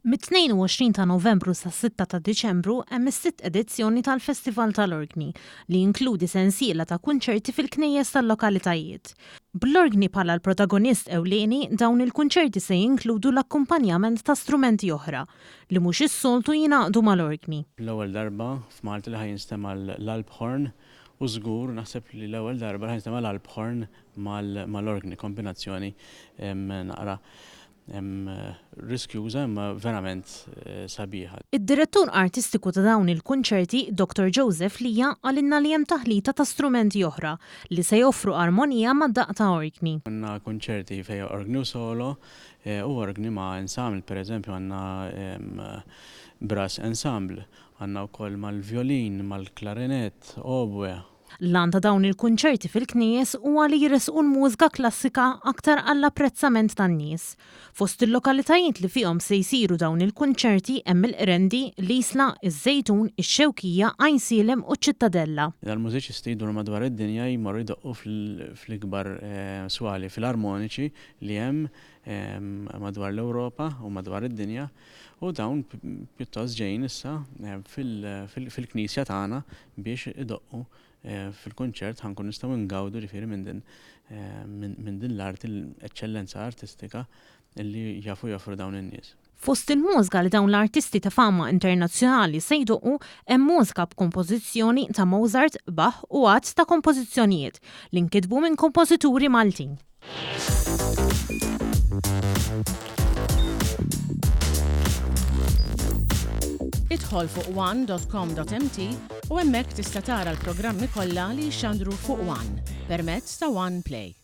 Mit-22 ta' Novembru sa' 6 ta' Diċembru hemm is-sitt edizzjoni tal-festival tal-orgni li jinkludi sensiela ta' kunċerti fil-knejjes tal-lokalitajiet. Bl-orgni bħala l-protagonist ewlieni dawn il-kunċerti se jinkludu l-akkumpanjament ta' strumenti oħra li mhux is-soltu jingħaqdu mal-orgni. L-ewwel darba f'Malta li ħajinstema' l-L-Horn u żgur naħseb li l-ewwel darba ħajinstema' l-L-Horn mal-orgni, kombinazzjoni naqra riskjuża imma verament sabiħa. Id-direttur artistiku ta' dawn il-kunċerti, Dr. Joseph Lija, għalinna li hemm taħlita ta' strumenti oħra li se joffru armonija mad-daqq ta' orgni. Għandna kunċerti fejn orgni u solo u orgni ma' ensemble, pereżempju għandna brass ensemble, għandna wkoll mal-violin, mal-klarinett, oboe. L-għan ta' dawn il-kunċerti fil-knejjes huwa li jresqu l-mużika klassika aktar għall-apprezzament tan-nies. Fost il-lokalitajiet li fihom se jsiru dawn il-kunċerti hemm il-Qrendi, l-Isla, iż-Żejtun, ix-Xewkija, Għajsilem u ċ-Ċittadella. L-mużiċisti jduru madwar id-dinja jmorru jdoqqu fl-ikbar swali fil-armoniċi li hemm madwar l-Ewropa u madwar id-dinja u dawn pjuttost ġejjin issa fil-Knisja tagħna biex idoqqu fil-kunċert ħankun nistgħu ngawdu ġifieri minn din l-art, l-eċċellenza artistika li jafu joffru dawn in-nies. Fost il-mużika li dawn l-artisti ta' fama internazzjonali se jdoqqu hemm mużika b'kompożizzjoni ta' Mozart, Bach u għadd ta' kompożizzjonijiet li nkitbu minn kompożituri Maltin. Idħol fuq one.com.mt u hemmhekk tista' tara l-programmi kollha li jxandru fuq One permezz ta' One Play.